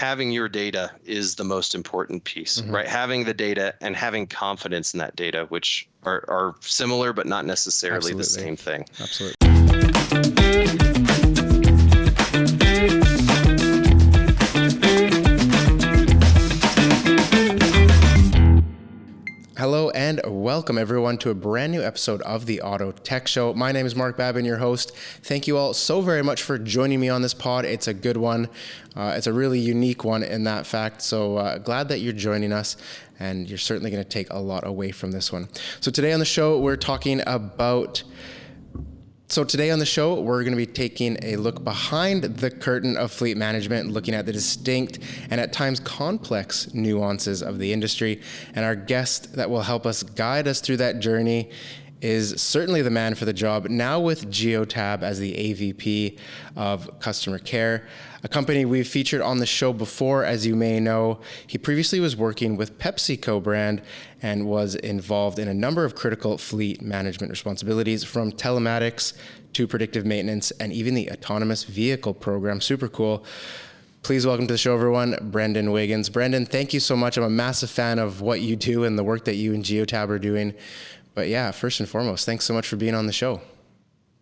having your data is the most important piece, right? Having the data and having confidence in that data, which are similar but not necessarily the same thing. Absolutely. Hello and welcome everyone to a brand new episode of the Auto Tech Show. My name is Mark Babin, your host. Thank you all so very much for joining me on this pod. It's a good one. It's a really unique one in that fact. So glad that you're joining us, and you're certainly going to take a lot away from this one. So today on the show, we're going to be taking a look behind the curtain of fleet management, looking at the distinct and at times complex nuances of the industry. And our guest that will help us guide us through that journey is certainly the man for the job, now with GeoTab as the AVP of Customer Care, a company we've featured on the show before, as you may know. He previously was working with Pepsico brand and was involved in a number of critical fleet management responsibilities, from telematics to predictive maintenance and even the autonomous vehicle program. Super cool. Please welcome to the show, everyone, Brendan Wiggins. Brendan, thank you so much. I'm a massive fan of what you do and the work that you and GeoTab are doing. But yeah, first and foremost, thanks so much for being on the show.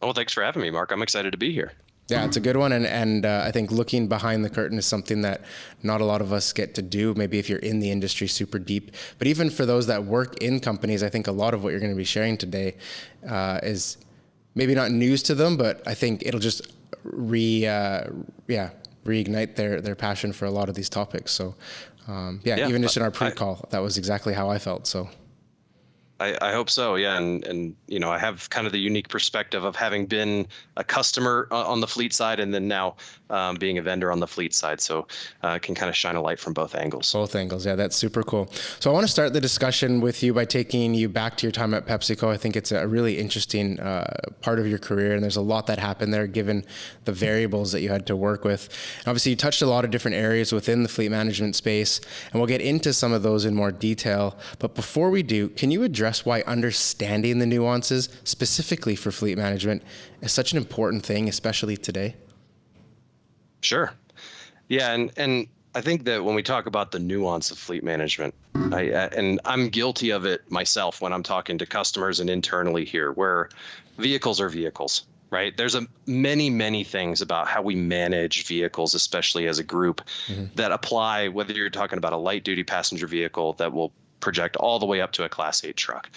Oh, thanks for having me, Mark. I'm excited to be here. Yeah, it's a good one. And I think looking behind the curtain is something that not a lot of us get to do, maybe if you're in the industry super deep. But even for those that work in companies, I think a lot of what you're going to be sharing today is maybe not news to them, but I think it'll just reignite their passion for a lot of these topics. So even just in our pre-call, that was exactly how I felt. So I hope so. Yeah. And, I have kind of the unique perspective of having been a customer on the fleet side and then now being a vendor on the fleet side. So I can kind of shine a light from both angles. Both angles. Yeah, that's super cool. So I want to start the discussion with you by taking you back to your time at Pepsico. I think it's a really interesting part of your career, and there's a lot that happened there given the variables that you had to work with. And obviously, you touched a lot of different areas within the fleet management space, and we'll get into some of those in more detail. But before we do, can you address why understanding the nuances, specifically for fleet management, is such an important thing, especially today? Sure. Yeah. And I think that when we talk about the nuance of fleet management, and I'm guilty of it myself when I'm talking to customers and internally here, where vehicles are vehicles, right? There's many things about how we manage vehicles, especially as a group, that apply, whether you're talking about a light duty passenger vehicle that will project all the way up to a Class 8 truck.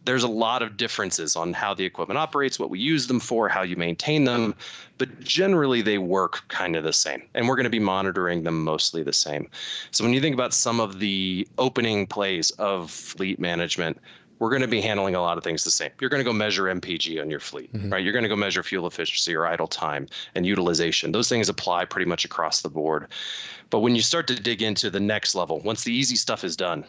There's a lot of differences on how the equipment operates, what we use them for, how you maintain them, but generally they work kind of the same. And we're going to be monitoring them mostly the same. So when you think about some of the opening plays of fleet management, we're going to be handling a lot of things the same. You're going to go measure MPG on your fleet, right? You're going to go measure fuel efficiency or idle time and utilization. Those things apply pretty much across the board. But when you start to dig into the next level, once the easy stuff is done,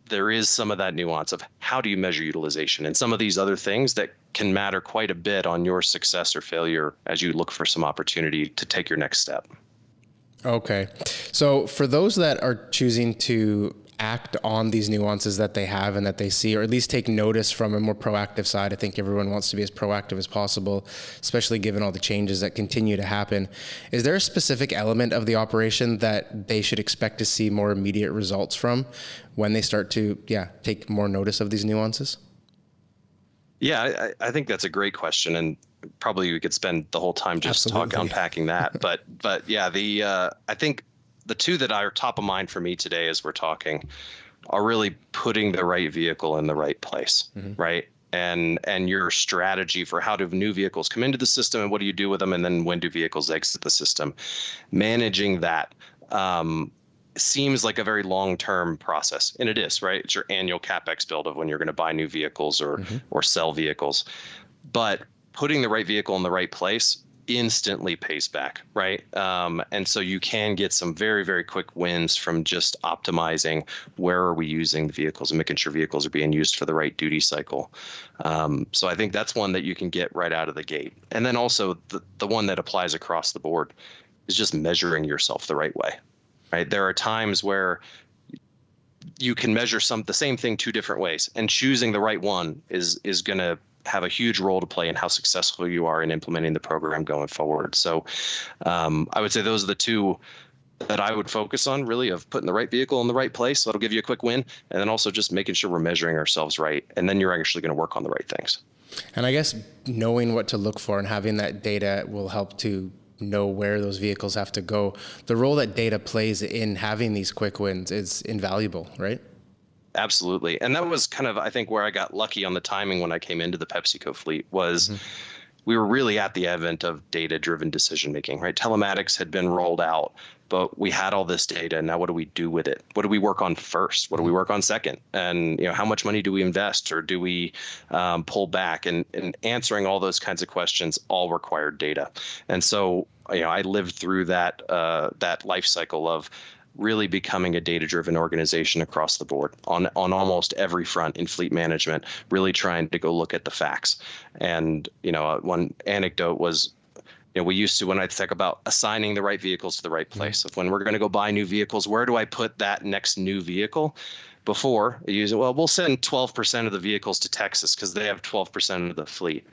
there is some of that nuance of how do you measure utilization and some of these other things that can matter quite a bit on your success or failure as you look for some opportunity to take your next step. Okay. So for those that are choosing to act on these nuances that they have and that they see, or at least take notice from a more proactive side, I think everyone wants to be as proactive as possible, especially given all the changes that continue to happen. Is there a specific element of the operation that they should expect to see more immediate results from when they start to take more notice of these nuances? Yeah, I think that's a great question, and probably we could spend the whole time just unpacking that. But yeah, I think the two that are top of mind for me today as we're talking are really putting the right vehicle in the right place, right? And your strategy for how do new vehicles come into the system and what do you do with them? And then when do vehicles exit the system? Managing that seems like a very long-term process. And it is, right? It's your annual CapEx build of when you're going to buy new vehicles or sell vehicles. But putting the right vehicle in the right place instantly pays back, right? And so you can get some very, very quick wins from just optimizing where are we using the vehicles and making sure vehicles are being used for the right duty cycle. So I think that's one that you can get right out of the gate. And then also the one that applies across the board is just measuring yourself the right way, right? There are times where you can measure the same thing two different ways, and choosing the right one is going to have a huge role to play in how successful you are in implementing the program going forward. So I would say those are the two that I would focus on, really, of putting the right vehicle in the right place. So it'll give you a quick win. And then also just making sure we're measuring ourselves right. And then you're actually going to work on the right things. And I guess knowing what to look for and having that data will help to know where those vehicles have to go. The role that data plays in having these quick wins is invaluable, right? Absolutely. And that was kind of, I think, where I got lucky on the timing when I came into the PepsiCo fleet was we were really at the advent of data-driven decision making, right? Telematics had been rolled out, but we had all this data. Now, what do we do with it? What do we work on first? What do we work on second? And how much money do we invest, or do we pull back? And answering all those kinds of questions all required data. And so, I lived through that life cycle of really becoming a data-driven organization across the board on almost every front in fleet management, really trying to go look at the facts. And, one anecdote was, we used to, when I think about assigning the right vehicles to the right place, if when we're going to go buy new vehicles, where do I put that next new vehicle? Before, we'll send 12% of the vehicles to Texas because they have 12% of the fleet.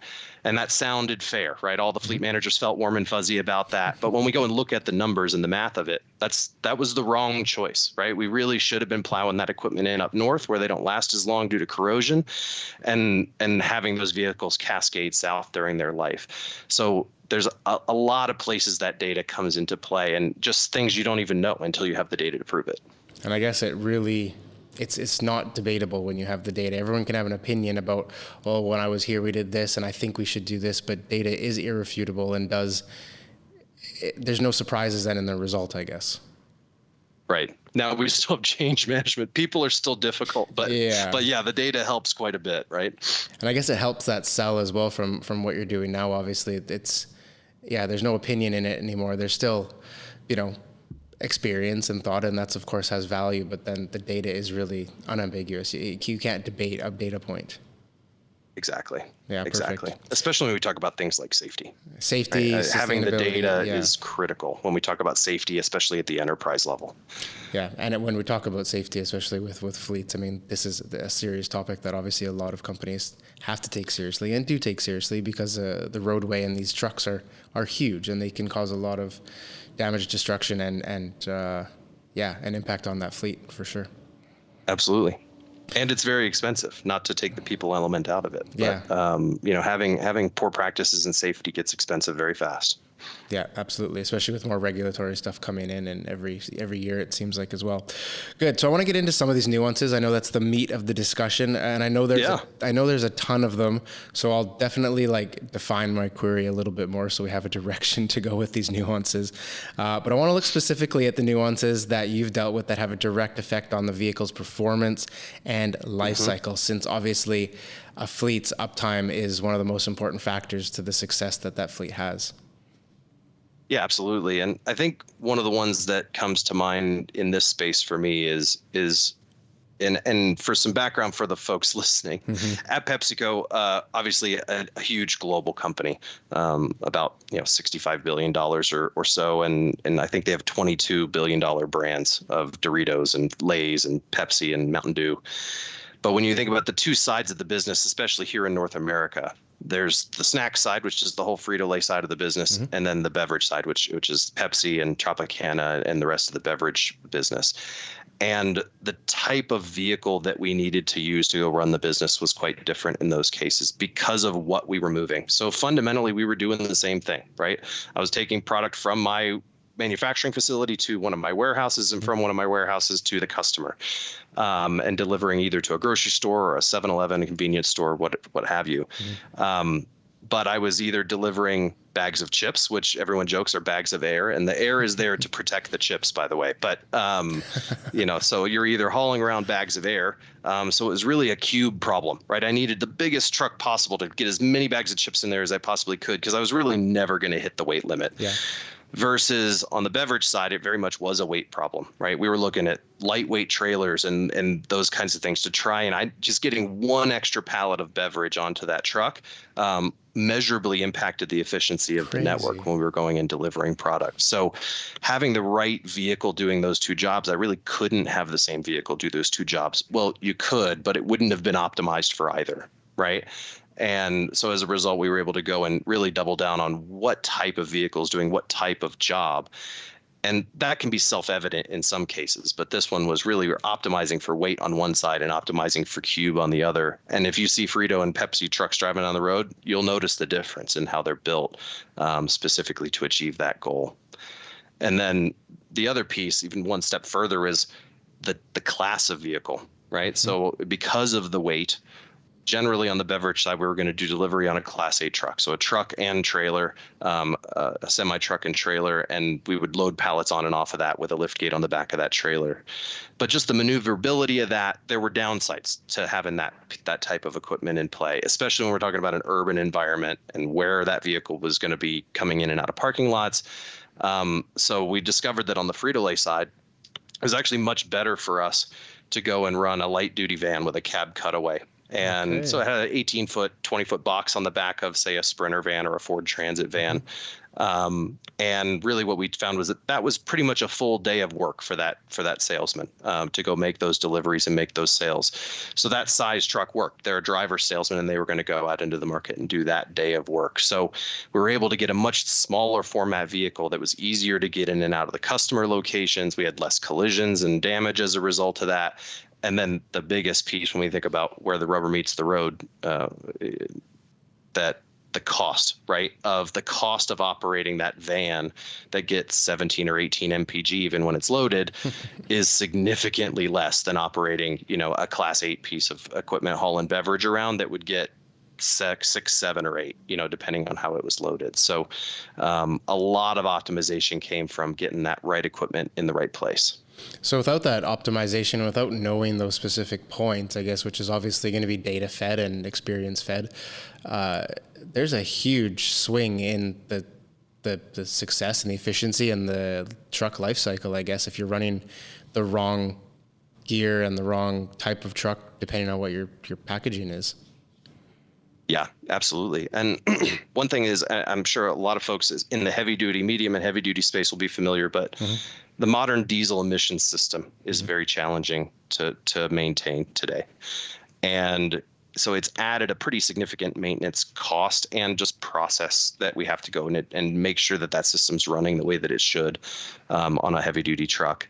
And that sounded fair, right? All the fleet managers felt warm and fuzzy about that. But when we go and look at the numbers and the math of it, that was the wrong choice, right? We really should have been plowing that equipment in up north where they don't last as long due to corrosion, and having those vehicles cascade south during their life. So there's a lot of places that data comes into play, and just things you don't even know until you have the data to prove it. And I guess it's not debatable when you have the data. Everyone can have an opinion about, well, when I was here, we did this, and I think we should do this, but data is irrefutable and there's no surprises then in the result, I guess. Right. Now we still have change management. People are still difficult, but the data helps quite a bit, right? And I guess it helps that sell as well from what you're doing now. Obviously, there's no opinion in it anymore. There's still, experience and thought, and that's of course has value, but then the data is really unambiguous. You can't debate a data point. Exactly. Yeah, exactly. perfect. Especially when we talk about things like safety. Right? Having the data is critical when we talk about safety, especially at the enterprise level. Yeah, and when we talk about safety, especially with fleets, I mean, this is a serious topic that obviously a lot of companies have to take seriously and do take seriously, because the roadway and these trucks are huge, and they can cause a lot of damage, destruction, and an impact on that fleet for sure. Absolutely. And it's very expensive, not to take the people element out of it. But, having poor practices in safety gets expensive very fast. Yeah, absolutely. Especially with more regulatory stuff coming in, and every year it seems like as well. Good. So I want to get into some of these nuances. I know that's the meat of the discussion, and I know there's a ton of them. So I'll definitely define my query a little bit more so we have a direction to go with these nuances. But I want to look specifically at the nuances that you've dealt with that have a direct effect on the vehicle's performance and life cycle, since obviously a fleet's uptime is one of the most important factors to the success that fleet has. Yeah, absolutely. And I think one of the ones that comes to mind in this space for me is and for some background for the folks listening, at PepsiCo, obviously a huge global company, about $65 billion or so, and I think they have $22 billion brands of Doritos and Lay's and Pepsi and Mountain Dew. But when you think about the two sides of the business, especially here in North America, there's the snack side, which is the whole Frito-Lay side of the business, and then the beverage side, which is Pepsi and Tropicana and the rest of the beverage business. And the type of vehicle that we needed to use to go run the business was quite different in those cases because of what we were moving. So fundamentally, we were doing the same thing, right? I was taking product from my manufacturing facility to one of my warehouses, and from one of my warehouses to the customer, and delivering either to a grocery store or a 7-Eleven, a convenience store, what have you. But I was either delivering bags of chips, which everyone jokes are bags of air, and the air is there to protect the chips, by the way. But, so you're either hauling around bags of air. So it was really a cube problem, right? I needed the biggest truck possible to get as many bags of chips in there as I possibly could, because I was really never going to hit the weight limit. Yeah. Versus on the beverage side, it very much was a weight problem, right? We were looking at lightweight trailers and those kinds of things to try, and just getting one extra pallet of beverage onto that truck measurably impacted the efficiency of the network when we were going and delivering product. So having the right vehicle doing those two jobs, I really couldn't have the same vehicle do those two jobs. Well, you could, but it wouldn't have been optimized for either, right? And so as a result, we were able to go and really double down on what type of vehicle is doing what type of job. And that can be self-evident in some cases, but this one was really, we're optimizing for weight on one side and optimizing for cube on the other. And if you see Frito and Pepsi trucks driving on the road, you'll notice the difference in how they're built, specifically to achieve that goal. And then the other piece, even one step further, is the class of vehicle, right? So because of the weight, generally on the beverage side, we were going to do delivery on a Class 8 truck. So a truck and trailer, a semi-truck and trailer, and we would load pallets on and off of that with a lift gate on the back of that trailer. But just the maneuverability of that, there were downsides to having that type of equipment in play, especially when we're talking about an urban environment and where that vehicle was going to be coming in and out of parking lots. So we discovered that on the Frito-Lay side, it was actually much better for us to go and run a light duty van with a cab cutaway. And so it had an 18-foot, 20-foot box on the back of, say, a Sprinter van or a Ford Transit van. And really what we found was that was pretty much a full day of work for that salesman to go make those deliveries and make those sales. So that size truck worked. They're a driver salesman, and they were going to go out into the market and do that day of work. So we were able to get a much smaller format vehicle that was easier to get in and out of the customer locations. We had less collisions and damage as a result of that. And then the biggest piece when we think about where the rubber meets the road, that the cost, right, of the cost of operating that van that gets 17 or 18 mpg even when it's loaded is significantly less than operating, a Class 8 piece of equipment, haul and beverage around that would get 6, 7, or 8, depending on how it was loaded. So a lot of optimization came from getting that right equipment in the right place. So without that optimization, without knowing those specific points, I guess, which is obviously going to be data fed and experience fed, there's a huge swing in the success and the efficiency and the truck life cycle, I guess, if you're running the wrong gear and the wrong type of truck, depending on what your packaging is. Yeah, absolutely. And one thing is, I'm sure a lot of folks in the heavy duty, medium and heavy duty space will be familiar, but the modern diesel emission system is very challenging to maintain today. And so it's added a pretty significant maintenance cost and just process that we have to go in and make sure that system's running the way that it should on a heavy duty truck.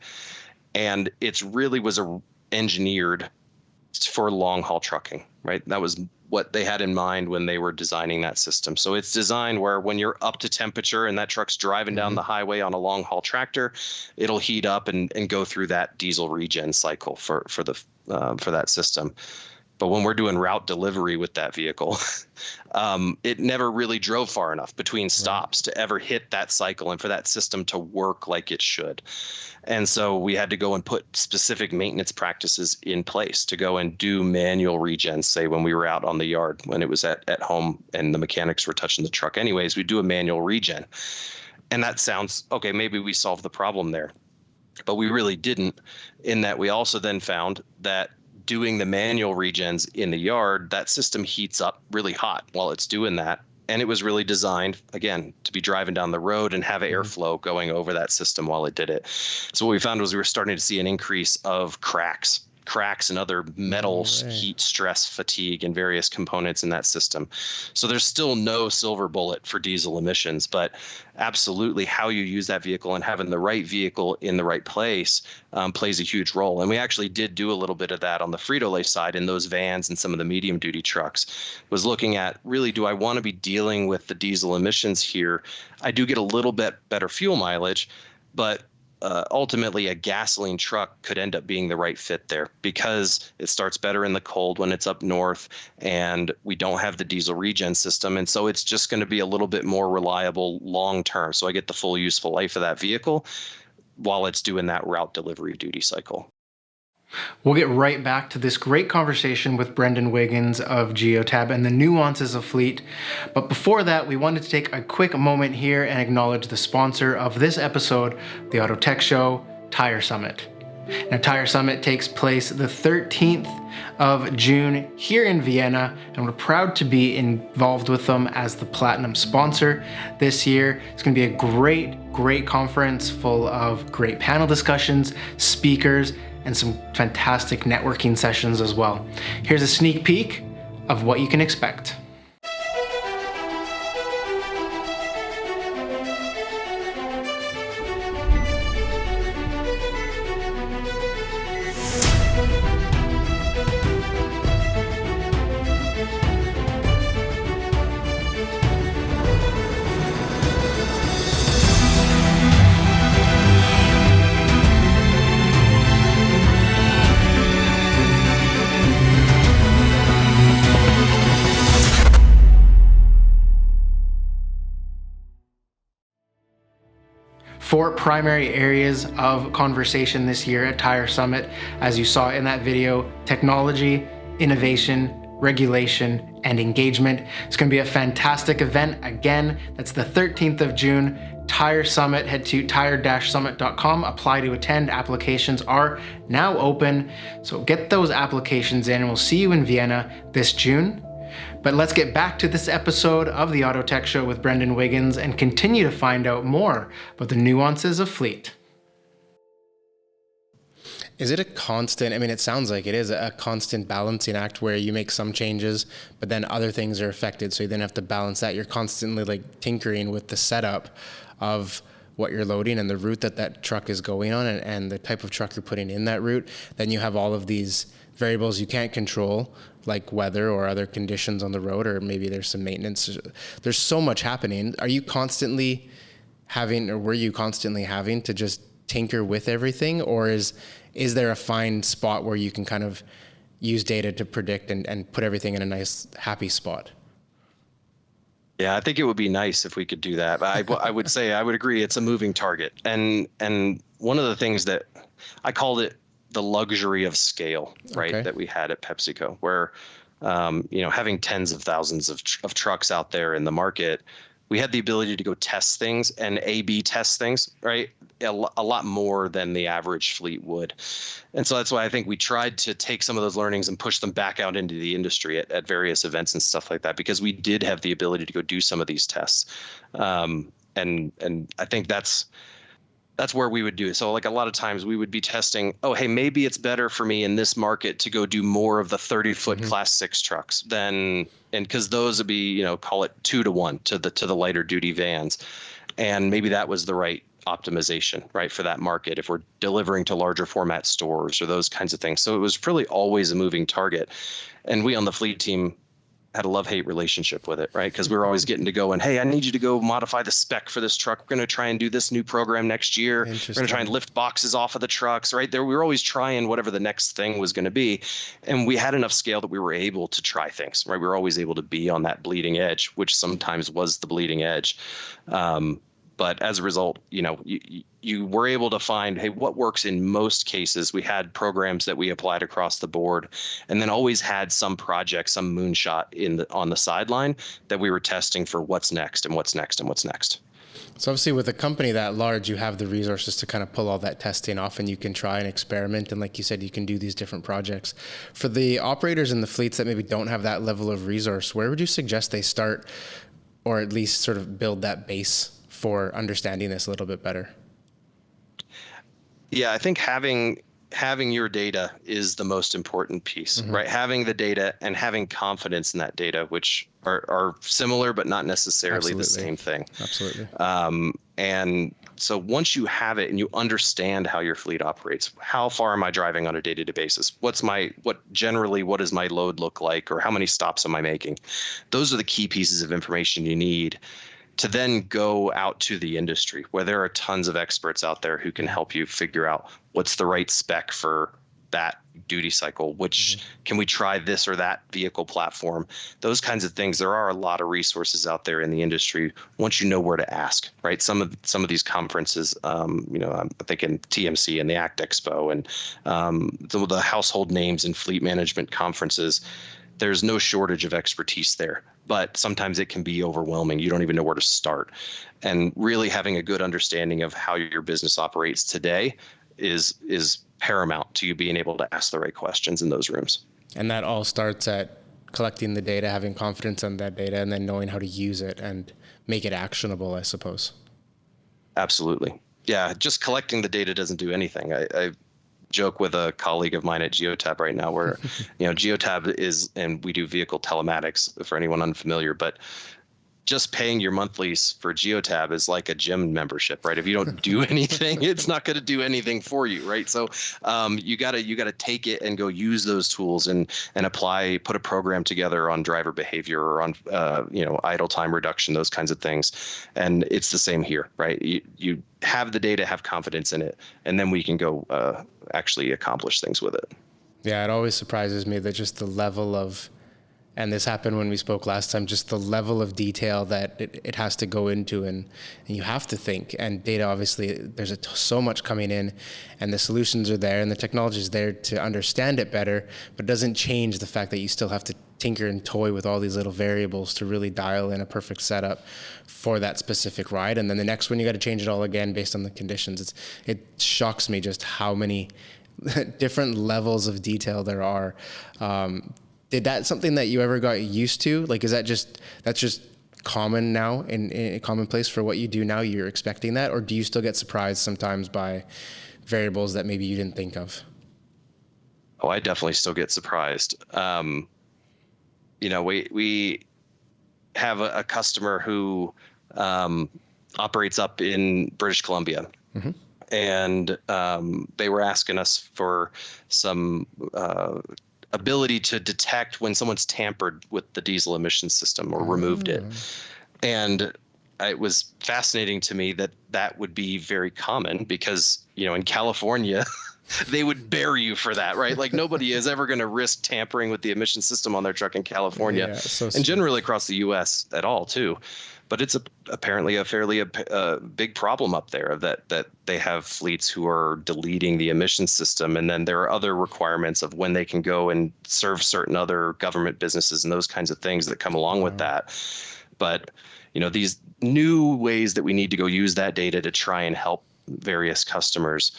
And it's really was engineered for long haul trucking, right? That was what they had in mind when they were designing that system. So it's designed where when you're up to temperature and that truck's driving down the highway on a long haul tractor, it'll heat up and go through that diesel regen cycle for that system. But when we're doing route delivery with that vehicle, it never really drove far enough between stops to ever hit that cycle and for that system to work like it should. And so we had to go and put specific maintenance practices in place to go and do manual regen, say when we were out on the yard, when it was at home and the mechanics were touching the truck anyways, we do a manual regen. And that sounds, okay, maybe we solved the problem there. But we really didn't, in that we also then found that doing the manual regens in the yard, that system heats up really hot while it's doing that. And it was really designed, again, to be driving down the road and have airflow going over that system while it did it. So what we found was we were starting to see an increase of cracks and other metals, heat, stress, fatigue, and various components in that system. So there's still no silver bullet for diesel emissions, but absolutely how you use that vehicle and having the right vehicle in the right place plays a huge role. And we actually did do a little bit of that on the Frito-Lay side in those vans and some of the medium duty trucks, was looking at really, do I want to be dealing with the diesel emissions here? I do get a little bit better fuel mileage, but ultimately a gasoline truck could end up being the right fit there because it starts better in the cold when it's up north and we don't have the diesel regen system. And so it's just going to be a little bit more reliable long term. So I get the full useful life of that vehicle while it's doing that route delivery duty cycle. We'll get right back to this great conversation with Brendan Wiggins of GeoTab and the nuances of fleet. But before that, we wanted to take a quick moment here and acknowledge the sponsor of this episode, the Auto Tech Show, Tire Summit. Now, Tire Summit takes place the 13th of June here in Vienna, and we're proud to be involved with them as the platinum sponsor this year. It's going to be a great conference full of great panel discussions, speakers, and some fantastic networking sessions as well. Here's a sneak peek of what you can expect. 4 primary areas of conversation this year at Tire Summit, as you saw in that video: technology, innovation, regulation, and engagement. It's going to be a fantastic event. Again, that's the 13th of June, Tire Summit. Head to tire-summit.com, apply to attend. Applications are now open, so get those applications in, and we'll see you in Vienna this June. But let's get back to this episode of the Auto Tech Show with Brendan Wiggins and continue to find out more about the nuances of fleet. Is it a constant, I mean, it sounds like it is a constant balancing act where you make some changes, but then other things are affected, so you then have to balance that. You're constantly like tinkering with the setup of what you're loading and the route that truck is going on, and the type of truck you're putting in that route. Then you have all of these variables you can't control, like weather or other conditions on the road, or maybe there's some maintenance. There's so much happening. Are you constantly having, or were you constantly having to just tinker with everything, or is there a fine spot where you can kind of use data to predict and put everything in a nice, happy spot? Yeah, I think it would be nice if we could do that. I would say, I would agree, it's a moving target. And one of the things that I called it the luxury of scale, right, Okay. that we had at PepsiCo, where, having tens of thousands of trucks out there in the market, we had the ability to go test things and A/B test things, right? A lot more than the average fleet would. And so that's why I think we tried to take some of those learnings and push them back out into the industry at various events and stuff like that, because we did have the ability to go do some of these tests. And I think that's where we would do it. So like a lot of times we would be testing, oh, hey, maybe it's better for me in this market to go do more of the 30-foot Class 6 trucks and because those would be, call it 2-to-1 to the lighter duty vans. And maybe that was the right optimization, right, for that market if we're delivering to larger format stores or those kinds of things. So it was really always a moving target. And we on the fleet team had a love-hate relationship with it, right? Because we were always getting to go and, hey, I need you to go modify the spec for this truck. We're going to try and do this new program next year. We're going to try and lift boxes off of the trucks, right? There, we were always trying whatever the next thing was going to be. And we had enough scale that we were able to try things, right? We were always able to be on that bleeding edge, which sometimes was the bleeding edge. But as a result, you were able to find, hey, what works in most cases. We had programs that we applied across the board, and then always had some project, some moonshot on the sideline that we were testing for what's next and what's next and what's next. So obviously with a company that large, you have the resources to kind of pull all that testing off, and you can try and experiment. And like you said, you can do these different projects. For the operators in the fleets that maybe don't have that level of resource, where would you suggest they start, or at least sort of build that base for understanding this a little bit better? Yeah, I think having your data is the most important piece, right? Having the data and having confidence in that data, which are similar but not necessarily the same thing. Absolutely. And so once you have it and you understand how your fleet operates, how far am I driving on a day-to-day basis? What does my load look like, or how many stops am I making? Those are the key pieces of information you need to then go out to the industry, where there are tons of experts out there who can help you figure out what's the right spec for that duty cycle, which can we try this or that vehicle platform, those kinds of things. There are a lot of resources out there in the industry once you know where to ask, right? Some of these conferences, I'm thinking TMC and the ACT Expo and some of the household names and fleet management conferences. There's no shortage of expertise there, but sometimes it can be overwhelming. You don't even know where to start. And really having a good understanding of how your business operates today is paramount to you being able to ask the right questions in those rooms. And that all starts at collecting the data, having confidence in that data, and then knowing how to use it and make it actionable, I suppose. Absolutely. Yeah, just collecting the data doesn't do anything. I joke with a colleague of mine at GeoTab right now where, GeoTab is, and we do vehicle telematics for anyone unfamiliar, but just paying your monthlies for GeoTab is like a gym membership, right? If you don't do anything, it's not going to do anything for you, right? So you gotta take it and go use those tools and put a program together on driver behavior or on idle time reduction, those kinds of things. And it's the same here, right? You have the data, have confidence in it, and then we can go actually accomplish things with it. Yeah, it always surprises me that just the level of And this happened when we spoke last time, just the level of detail that it has to go into, and you have to think. And data, obviously, there's so much coming in, and the solutions are there, and the technology is there to understand it better, but it doesn't change the fact that you still have to tinker and toy with all these little variables to really dial in a perfect setup for that specific ride. And then the next one, you got to change it all again based on the conditions. It shocks me just how many different levels of detail there are. Did that something that you ever got used to? Like, is that's just common now in commonplace for what you do now? You're expecting that, or do you still get surprised sometimes by variables that maybe you didn't think of? Oh, I definitely still get surprised. We have a customer who operates up in British Columbia. Mm-hmm. And they were asking us for some ability to detect when someone's tampered with the diesel emission system or removed it. And it was fascinating to me that would be very common because, in California, they would bury you for that, right? Like nobody is ever going to risk tampering with the emission system on their truck in California, and generally across the U.S. at all too. But it's apparently a fairly big problem up there that they have fleets who are deleting the emission system. And then there are other requirements of when they can go and serve certain other government businesses and those kinds of things that come along with that. But, these new ways that we need to go use that data to try and help various customers,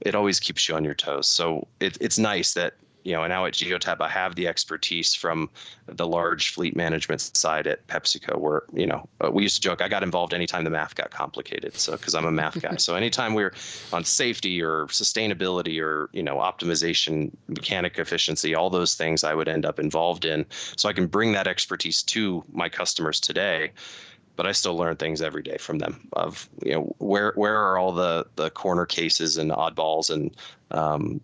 it always keeps you on your toes. So it's nice that, now at GeoTab, I have the expertise from the large fleet management side at Pepsico where, we used to joke, I got involved anytime the math got complicated. So, cause I'm a math guy. So anytime we're on safety or sustainability or, optimization, mechanic efficiency, all those things I would end up involved in. So I can bring that expertise to my customers today. But I still learn things every day from them of, where are all the corner cases and oddballs, and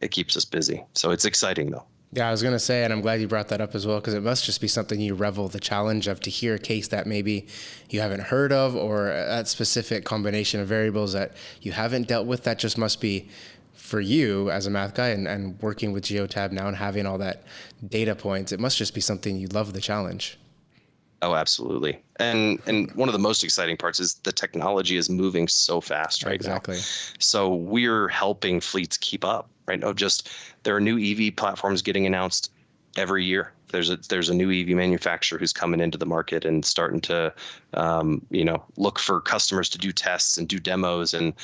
it keeps us busy. So it's exciting though. Yeah, I was going to say, and I'm glad you brought that up as well, because it must just be something you revel the challenge of, to hear a case that maybe you haven't heard of, or that specific combination of variables that you haven't dealt with. That just must be, for you as a math guy and working with GeoTab now and having all that data points, it must just be something you love the challenge. Oh, absolutely. And one of the most exciting parts is the technology is moving so fast right now. So we're helping fleets keep up, right? There are new EV platforms getting announced every year. There's a new EV manufacturer who's coming into the market and starting to, look for customers to do tests and do demos and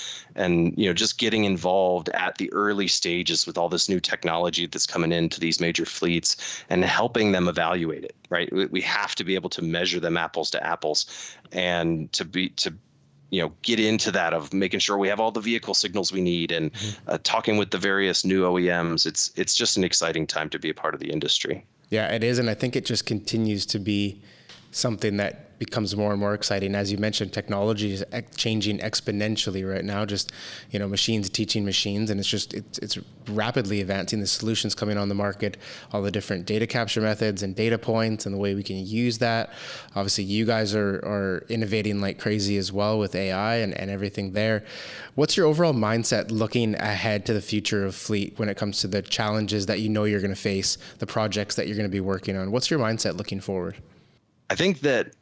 just getting involved at the early stages with all this new technology that's coming into these major fleets and helping them evaluate it, right? We have to be able to measure them apples to apples, and to get into that of making sure we have all the vehicle signals we need, and talking with the various new OEMs. It's just an exciting time to be a part of the industry. Yeah, it is. And I think it just continues to be something that becomes more and more exciting. As you mentioned, technology is changing exponentially right now, just, machines teaching machines, and it's rapidly advancing. The solutions coming on the market, all the different data capture methods and data points and the way we can use that. Obviously, you guys are innovating like crazy as well with AI and everything there. What's your overall mindset looking ahead to the future of fleet when it comes to the challenges that you're going to face, the projects that you're going to be working on? What's your mindset looking forward? I think that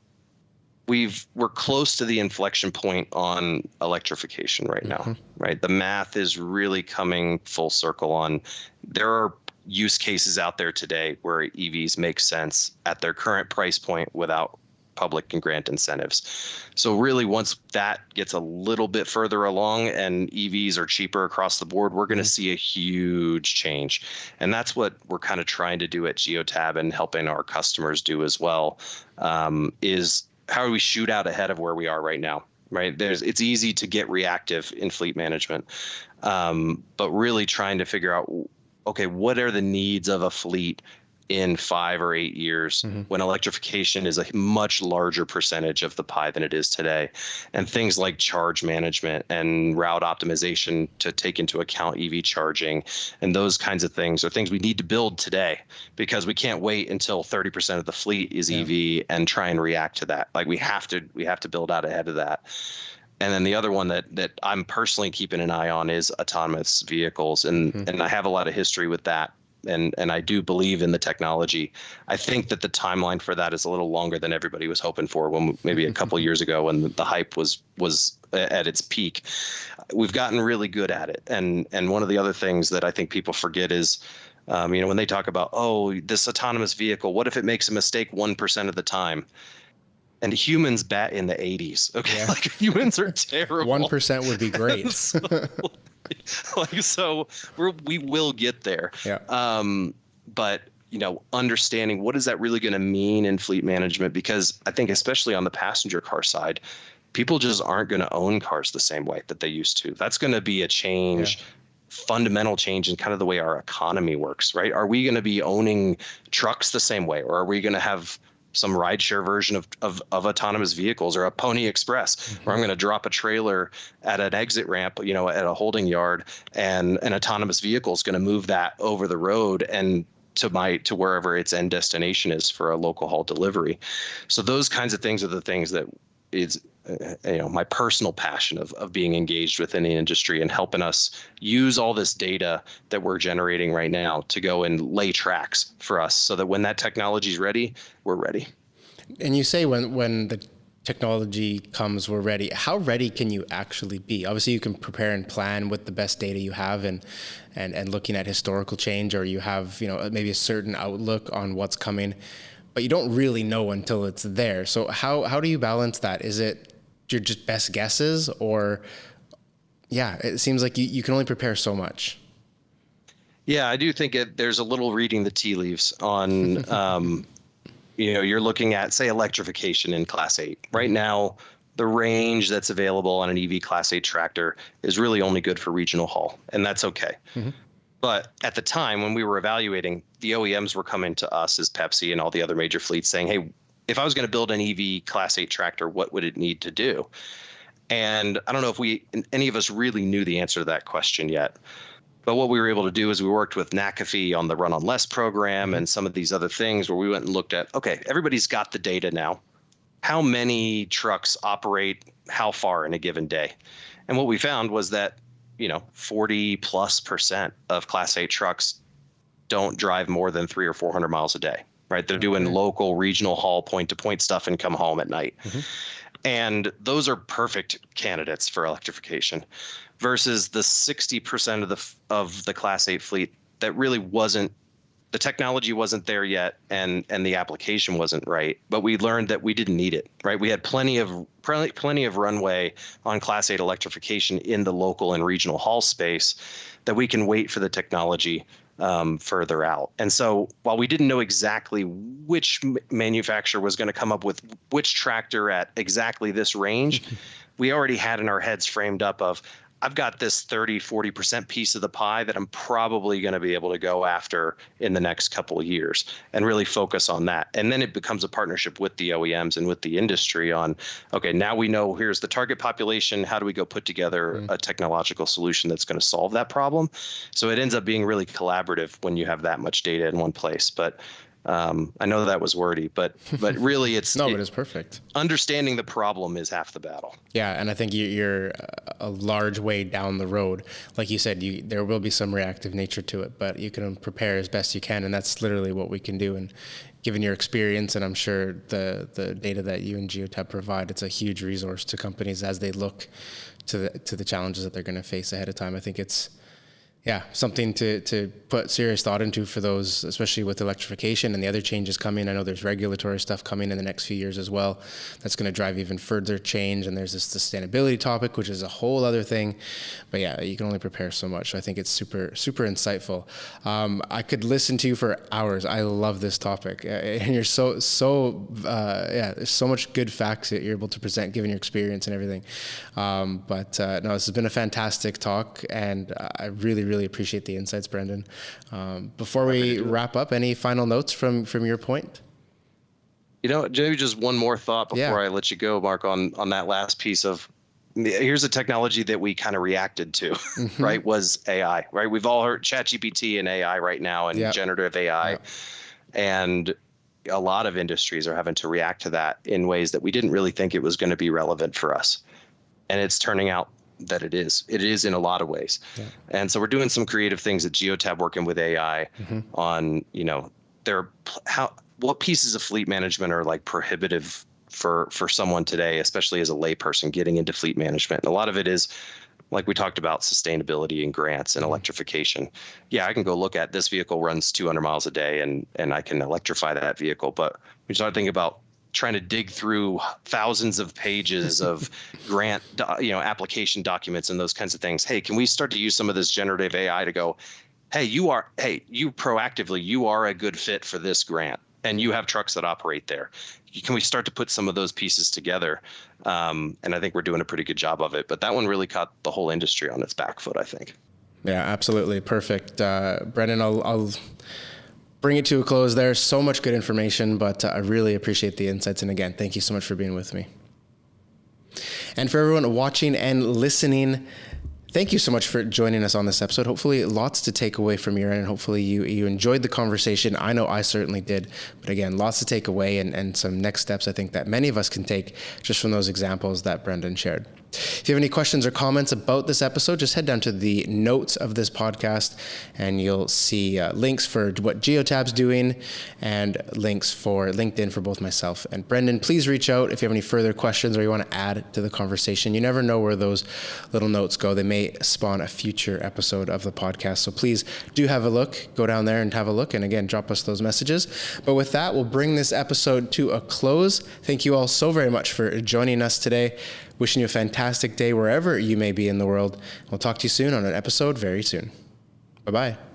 we're close to the inflection point on electrification right now, right? The math is really coming full circle on. There are use cases out there today where EVs make sense at their current price point without public and grant incentives. So really, once that gets a little bit further along and EVs are cheaper across the board, we're going to see a huge change. And that's what we're kind of trying to do at GeoTab and helping our customers do as well, is how do we shoot out ahead of where we are right now, right? It's easy to get reactive in fleet management, but really trying to figure out, okay, what are the needs of a fleet in 5 or 8 years when electrification is a much larger percentage of the pie than it is today, and things like charge management and route optimization to take into account EV charging and those kinds of things are things we need to build today, because we can't wait until 30% of the fleet is EV and try and react to that. Like we have to build out ahead of that. And then the other one that I'm personally keeping an eye on is autonomous vehicles, and I have a lot of history with that. and I do believe in the technology. I think that the timeline for that is a little longer than everybody was hoping for when maybe a couple years ago when the hype was at its peak. We've gotten really good at it. And one of the other things that I think people forget is, when they talk about, oh, this autonomous vehicle, what if it makes a mistake 1% of the time? And humans bat in the 80s. Okay, Yeah. like humans are terrible. 1% would be great. so we will get there. Yeah. But understanding what is that really going to mean in fleet management, because I think especially on the passenger car side, people just aren't going to own cars the same way that they used to. That's going to be a change. Yeah. Fundamental change in kind of the way our economy works, right? Are we going to be owning trucks the same way, or are we going to have some rideshare version of autonomous vehicles, or a Pony Express, where I'm going to drop a trailer at an exit ramp, at a holding yard, and an autonomous vehicle is going to move that over the road and to wherever its end destination is for a local haul delivery. So those kinds of things are the things that is my personal passion of being engaged within the industry and helping us use all this data that we're generating right now to go and lay tracks for us so that when that technology is ready, we're ready. And you say when the technology comes, we're ready. How ready can you actually be? Obviously, you can prepare and plan with the best data you have and looking at historical change, or you have maybe a certain outlook on what's coming, but you don't really know until it's there. So how do you balance that? Is it your just best guesses, or it seems like you can only prepare so much? Yeah, I do think there's a little reading the tea leaves on, you're looking at, say, electrification in Class 8. Right now, the range that's available on an EV Class 8 tractor is really only good for regional haul, and that's okay. Mm-hmm. But at the time when we were evaluating, the OEMs were coming to us as Pepsi and all the other major fleets saying, hey, if I was going to build an EV Class 8 tractor, what would it need to do? And I don't know if any of us really knew the answer to that question yet. But what we were able to do is we worked with NACAFE on the Run on Less program and some of these other things where we went and looked at, okay, everybody's got the data now. How many trucks operate how far in a given day? And what we found was that 40+% of Class 8 trucks don't drive more than 300 or 400 miles a day, right? They're doing local, regional haul, point-to-point stuff and come home at night. Mm-hmm. And those are perfect candidates for electrification versus the 60% of the Class 8 fleet that really the technology wasn't there yet and the application wasn't right. But we learned that we didn't need it, right? We had plenty of runway on Class 8 electrification in the local and regional haul space that we can wait for the technology further out. And so while we didn't know exactly which manufacturer was going to come up with which tractor at exactly this range, we already had in our heads framed up of, I've got this 30-40% piece of the pie that I'm probably going to be able to go after in the next couple of years and really focus on that. And then it becomes a partnership with the OEMs and with the industry on, okay, now we know here's the target population. How do we go put together a technological solution that's going to solve that problem? So it ends up being really collaborative when you have that much data in one place. But I know that was wordy, but really it's no, it is perfect. Understanding the problem is half the battle. Yeah, and I think you're a large way down the road. Like you said, there will be some reactive nature to it, but you can prepare as best you can, and that's literally what we can do. And given your experience, and I'm sure the data that you and GeoTab provide, it's a huge resource to companies as they look to the challenges that they're going to face ahead of time. I think it's something to put serious thought into for those, especially with electrification and the other changes coming. I know there's regulatory stuff coming in the next few years as well. That's going to drive even further change. And there's this sustainability topic, which is a whole other thing. But you can only prepare so much. So I think it's super, super insightful. I could listen to you for hours. I love this topic. And you're there's so much good facts that you're able to present given your experience and everything. No, this has been a fantastic talk. And I really appreciate the insights, Brendan. Before we wrap up, any final notes from your point? Maybe just one more thought before I let you go, Mark, on that last piece of, here's a technology that we kind of reacted to, right, was AI, right? We've all heard ChatGPT and AI right now and generative AI. And a lot of industries are having to react to that in ways that we didn't really think it was going to be relevant for us. And it's turning out that it is. It is in a lot of ways. Yeah. And so we're doing some creative things at GeoTab, working with AI on, what pieces of fleet management are like prohibitive for someone today, especially as a layperson getting into fleet management. And a lot of it is, like we talked about, sustainability and grants and electrification. Yeah, I can go look at this vehicle runs 200 miles a day and I can electrify that vehicle. But we start thinking about trying to dig through thousands of pages of grant, application documents and those kinds of things. Hey, can we start to use some of this generative AI to go, you proactively, you are a good fit for this grant and you have trucks that operate there. Can we start to put some of those pieces together? And I think we're doing a pretty good job of it. But that one really caught the whole industry on its back foot, I think. Yeah, absolutely. Perfect. Brendan, I'll bring it to a close there. So much good information, but I really appreciate the insights. And again, thank you so much for being with me. And for everyone watching and listening, thank you so much for joining us on this episode. Hopefully lots to take away from your end, and hopefully you enjoyed the conversation. I know I certainly did. But again, lots to take away and some next steps I think that many of us can take just from those examples that Brendan shared. If you have any questions or comments about this episode, just head down to the notes of this podcast and you'll see links for what GeoTab's doing and links for LinkedIn for both myself and Brendan. Please reach out if you have any further questions or you want to add to the conversation. You never know where those little notes go. They may spawn a future episode of the podcast. So please do have a look. Go down there and have a look. And again, drop us those messages. But with that, we'll bring this episode to a close. Thank you all so very much for joining us today. Wishing you a fantastic day wherever you may be in the world. We'll talk to you soon on an episode very soon. Bye-bye.